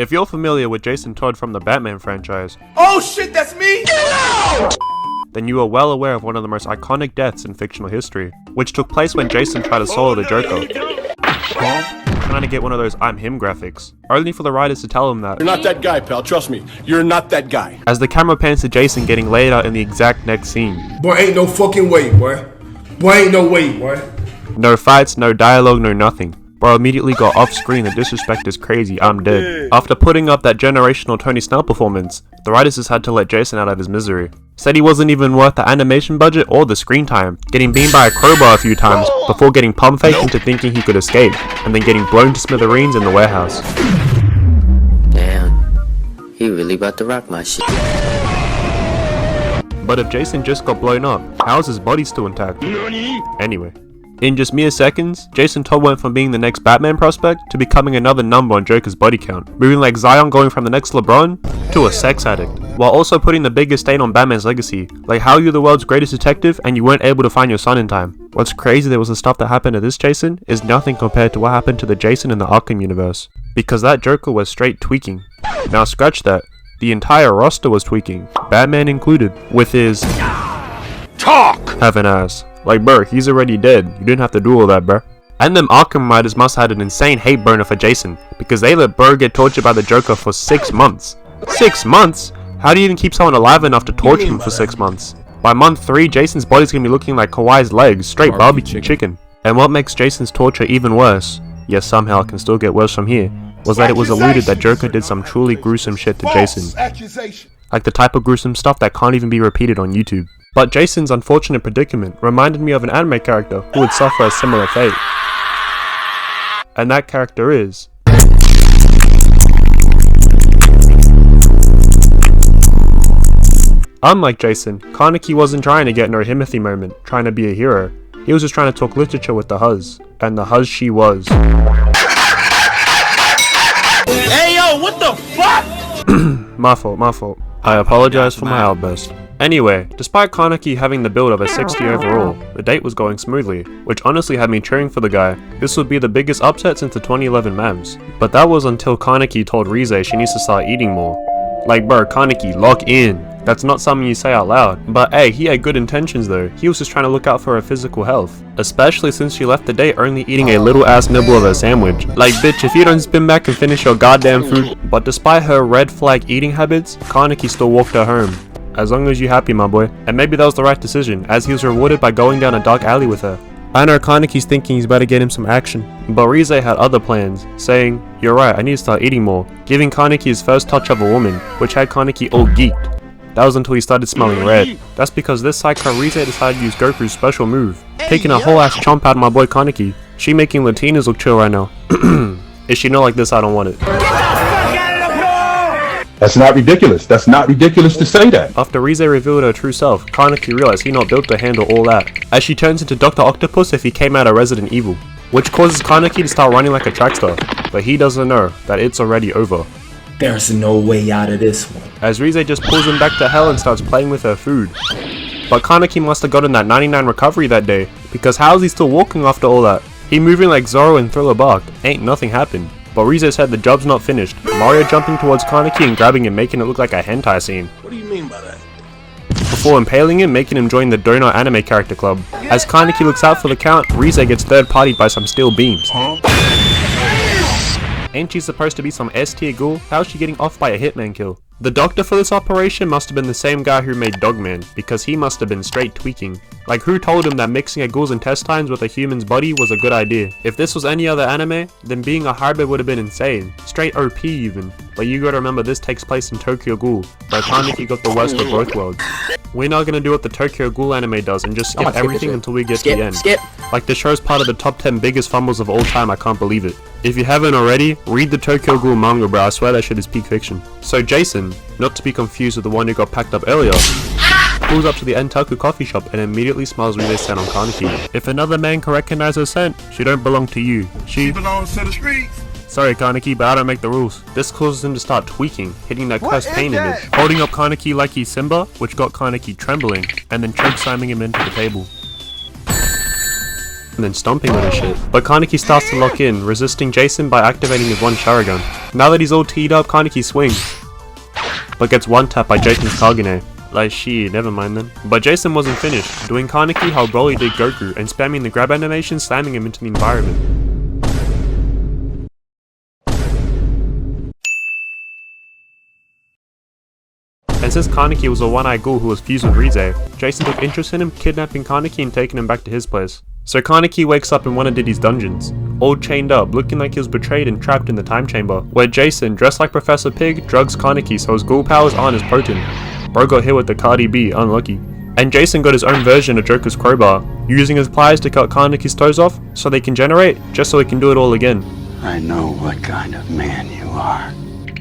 If you're familiar with Jason Todd from the Batman franchise, oh shit, that's me! Get out! Then you are well aware of one of the most iconic deaths in fictional history, which took place when Jason tried to solo the Joker, trying to get one of those I'm him graphics, only for the writers to tell him that you're not that guy, pal, trust me, you're not that guy. As the camera pans to Jason getting laid out in the exact next scene. Boy, ain't no fucking way, boy. Boy, ain't no way, boy. No fights, no dialogue, no nothing. Bro immediately got off screen. The disrespect is crazy, I'm dead. After putting up that generational Tony Snell performance, the writers just had to let Jason out of his misery. Said he wasn't even worth the animation budget or the screen time, getting beamed by a crowbar a few times before getting pump faked into thinking he could escape, and then getting blown to smithereens in the warehouse. Damn, he really about to rock my shit. But if Jason just got blown up, how's his body still intact? Anyway. In just mere seconds, Jason Todd went from being the next Batman prospect to becoming another number on Joker's body count, moving like Zion going from the next LeBron to a sex addict, while also putting the biggest stain on Batman's legacy, like how you're the world's greatest detective and you weren't able to find your son in time. What's crazy was the stuff that happened to this Jason is nothing compared to what happened to the Jason in the Arkham universe, because that Joker was straight tweaking. Now scratch that, the entire roster was tweaking, Batman included, with his have an ass. Like bro, he's already dead, you didn't have to do all that bro. And them Arkham writers must have had an insane hate burner for Jason, because they let Burr get tortured by the Joker for 6 months. 6 months? How do you even keep someone alive enough to torture him for 6 months? By month 3, Jason's body's gonna be looking like Kawhi's legs, straight barbecue chicken. And what makes Jason's torture even worse, yes somehow it can still get worse from here, was that it was alluded that Joker did some truly gruesome shit to Jason. Like the type of gruesome stuff that can't even be repeated on YouTube. But Jason's unfortunate predicament reminded me of an anime character who would suffer a similar fate. And that character is... Unlike Jason, Kaneki wasn't trying to get no Himothy moment, trying to be a hero. He was just trying to talk literature with the Huz. And the Huz she was. Hey yo, what the fuck? My fault. I apologize for my outburst. Anyway, despite Kaneki having the build of a 60 overall, the date was going smoothly, which honestly had me cheering for the guy. This would be the biggest upset since the 2011 Mavs. But that was until Kaneki told Rize she needs to start eating more. Like bro, Kaneki, lock in. That's not something you say out loud. But hey, he had good intentions though. He was just trying to look out for her physical health. Especially since she left the date only eating a little ass nibble of her sandwich. Like bitch, if you don't spin back and finish your goddamn food. But despite her red flag eating habits, Kaneki still walked her home. As long as you happy, my boy. And maybe that was the right decision, as he was rewarded by going down a dark alley with her. I know Kaneki's thinking he's about to get him some action, but Rize had other plans, saying, "You're right, I need to start eating more," giving Kaneki his first touch of a woman, which had Kaneki all geeked. That was until he started smelling red. That's because this psycho Rize decided to use Goku's special move, taking a whole ass chomp out of my boy Kaneki. She making Latinas look chill right now. If she not like this, I don't want it. That's not ridiculous. That's not ridiculous to say that. After Rize revealed her true self, Kaneki realized he not built to handle all that, as she turns into Dr. Octopus if he came out of Resident Evil, which causes Kaneki to start running like a track star, but he doesn't know that it's already over. There's no way out of this one. As Rize just pulls him back to hell and starts playing with her food. But Kaneki must have gotten that 99 recovery that day, because how is he still walking after all that? He moving like Zoro in Thriller Bark, ain't nothing happened. But Rize said the job's not finished, Mario jumping towards Kaneki and grabbing him, making it look like a hentai scene. What do you mean by that? Before impaling him, making him join the Donut Anime Character Club. As Kaneki looks out for the count, Rize gets third-partied by some steel beams. Ain't she supposed to be some S-tier ghoul? How's she getting off by a hitman kill? The doctor for this operation must have been the same guy who made Dogman, because he must have been straight tweaking. Like who told him that mixing a ghoul's intestines with a human's body was a good idea? If this was any other anime, then being a hybrid would have been insane. Straight OP even. But you gotta remember this takes place in Tokyo Ghoul, where Kaneki got the worst of both worlds. We're not gonna do what the Tokyo Ghoul anime does and just skip everything until we get to the end. Like the show's part of the top 10 biggest fumbles of all time, I can't believe it. If you haven't already, read the Tokyo Ghoul manga bro, I swear that shit is peak fiction. So Jason, not to be confused with the one who got packed up earlier, pulls up to the Entaku coffee shop and immediately smells Rize's scent on Kaneki. If another man can recognize her scent, she don't belong to you. She belongs to the streets. Sorry Kaneki, but I don't make the rules. This causes him to start tweaking, hitting that cursed pain image, holding up Kaneki like he's Simba, which got Kaneki trembling, and then choke slamming him into the table. and then stomping on his shit. But Kaneki starts to lock in, resisting Jason by activating his one Sharingan. Now that he's all teed up, Kaneki swings, but gets one tap by Jason's Kagane. Like shit, never mind then. But Jason wasn't finished, doing Kaneki how Broly did Goku and spamming the grab animation, slamming him into the environment. And since Kaneki was a one-eyed ghoul who was fused with Rize, Jason took interest in him, kidnapping Kaneki and taking him back to his place. So Kaneki wakes up in one of Diddy's dungeons, all chained up, looking like he was betrayed and trapped in the time chamber, where Jason, dressed like Professor Pig, drugs Kaneki so his ghoul powers aren't as potent. Bro got hit with the TODD, unlucky. And Jason got his own version of Joker's crowbar, using his pliers to cut Kaneki's toes off so they can generate, just so he can do it all again. I know what kind of man you are.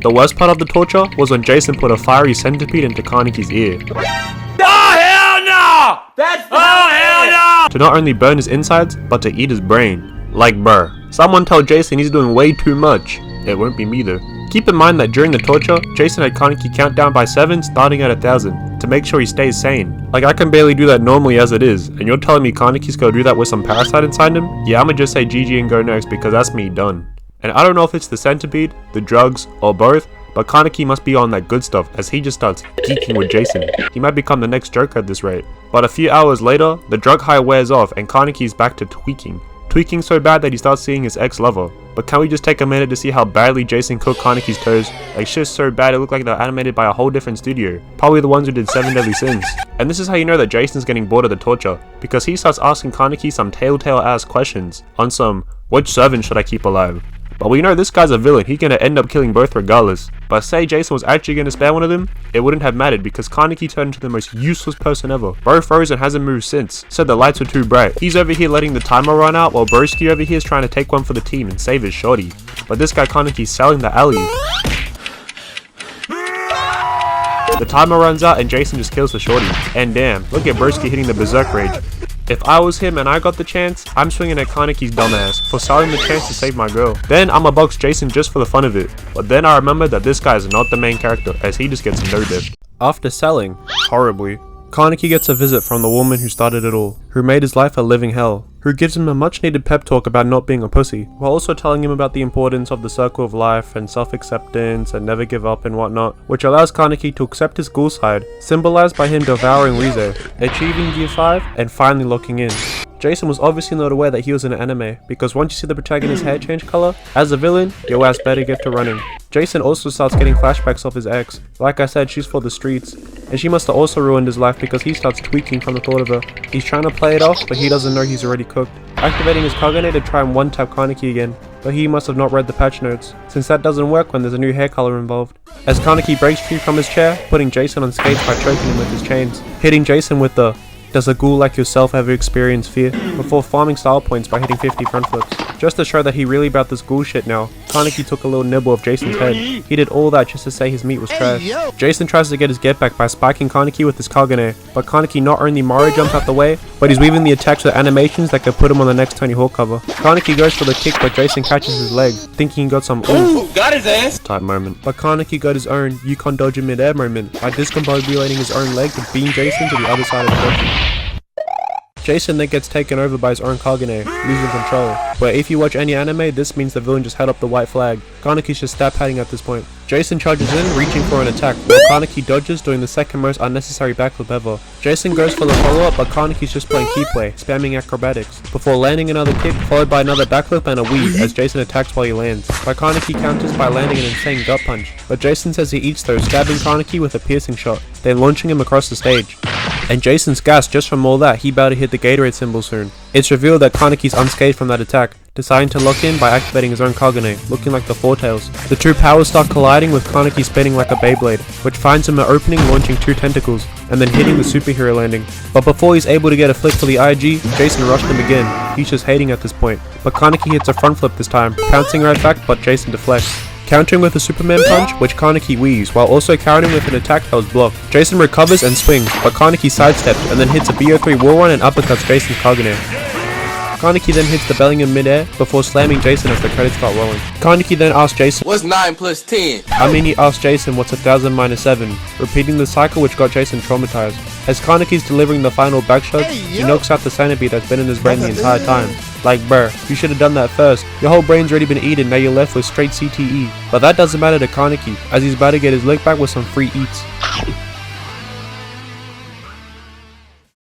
The worst part of the torture was when Jason put a fiery centipede into Kaneki's ear. Oh hell no! That's hell no! To not only burn his insides, but to eat his brain. Like bruh, someone tell Jason he's doing way too much. It won't be me though. Keep in mind that during the torture, Jason had Kaneki count down by 7 starting at 1,000 to make sure he stays sane. Like I can barely do that normally as it is, and you're telling me Kaneki's gonna do that with some parasite inside him? Yeah, I'ma just say GG and go next because that's me done. And I don't know if it's the centipede, the drugs, or both, but Kaneki must be on that good stuff as he just starts geeking with Jason. He might become the next Joker at this rate. But a few hours later, the drug high wears off and Kaneki's back to tweaking. Tweaking so bad that he starts seeing his ex-lover. But can we just take a minute to see how badly Jason cooked Kaneki's toes? Like shit so bad it looked like they're animated by a whole different studio. Probably the ones who did 7 Deadly Sins. And this is how you know that Jason's getting bored of the torture. Because he starts asking Kaneki some telltale ass questions. On some, which servant should I keep alive? But we know this guy's a villain, he's gonna end up killing both regardless. But say Jason was actually gonna spare one of them, it wouldn't have mattered because Kaneki turned into the most useless person ever. Bro froze and hasn't moved since, said the lights were too bright. He's over here letting the timer run out while Broski over here is trying to take one for the team and save his shorty. But this guy Kaneki's selling the alley. The timer runs out and Jason just kills the shorty. And damn, look at Broski hitting the berserk rage. If I was him and I got the chance, I'm swinging at Kaneki's dumbass for selling the chance to save my girl. Then I'ma box Jason just for the fun of it. But then I remember that this guy is not the main character as he just gets no-dipped. After selling, horribly, Kaneki gets a visit from the woman who started it all, who made his life a living hell, who gives him a much needed pep talk about not being a pussy, while also telling him about the importance of the circle of life and self-acceptance and never give up and whatnot, which allows Kaneki to accept his ghoul side, symbolized by him devouring Rize, achieving Gear 5 and finally locking in. Jason was obviously not aware that he was in an anime, because once you see the protagonist's hair change color, as a villain, your ass better get to running. Jason also starts getting flashbacks of his ex. Like I said, she's for the streets, and she must have also ruined his life because he starts tweaking from the thought of her. He's trying to play it off, but he doesn't know he's already cooked. Activating his Kagane to try and one-tap Kaneki again, but he must have not read the patch notes, since that doesn't work when there's a new hair color involved. As Kaneki breaks free from his chair, putting Jason on skates by choking him with his chains, hitting Jason with the "Does a ghoul like yourself ever experience fear?" before farming style points by hitting 50 front flips. Just to show that he really about this ghoul shit now, Kaneki took a little nibble of Jason's head. He did all that just to say his meat was trash. Jason tries to get his get back by spiking Kaneki with his Kagane, but Kaneki not only Mario jumps out the way, but he's weaving the attacks with animations that could put him on the next Tony Hawk cover. Kaneki goes for the kick, but Jason catches his leg, thinking he got some ooh, got his ass type moment. But Kaneki got his own "you can't dodge in mid-air" moment by discombobulating his own leg to beam Jason to the other side of the curtain. Jason then gets taken over by his own Kagane, losing control. Where if you watch any anime, this means the villain just held up the white flag. Kaneki's just stab padding at this point. Jason charges in, reaching for an attack, while Kaneki dodges, doing the second most unnecessary backflip ever. Jason goes for the follow-up, but Kaneki's just playing key play, spamming acrobatics, before landing another kick, followed by another backflip and a weave as Jason attacks while he lands. But Kaneki counters by landing an insane gut punch, but Jason says he eats those, stabbing Kaneki with a piercing shot, then launching him across the stage. And Jason's gassed just from all that, he about to hit the Gatorade symbol soon. It's revealed that Kaneki's unscathed from that attack, deciding to lock in by activating his own Kagane, looking like the Four Tails. The two powers start colliding with Kaneki spinning like a Beyblade, which finds him an opening launching 2 tentacles, and then hitting the superhero landing. But before he's able to get a flick for the IG, Jason rushed him again. He's just hating at this point. But Kaneki hits a front flip this time, pouncing right back, but Jason deflects. Countering with a Superman punch, which Kaneki weaves, while also countering with an attack that was blocked. Jason recovers and swings, but Kaneki sidesteps and then hits a BO3 wall run and uppercuts Jason's Kagane. Kaneki then hits the belly in mid-air before slamming Jason as the credits start rolling. Kaneki then asks Jason, What's 9 plus 10? he asked Jason what's 1000 minus 7, repeating the cycle which got Jason traumatized. As Kaneki's delivering the final backshot, he knocks out the centipede that's been in his brain the entire time. Like bruh, you should have done that first. Your whole brain's already been eaten, now you're left with straight CTE. But that doesn't matter to Kaneki, as he's about to get his lick back with some free eats.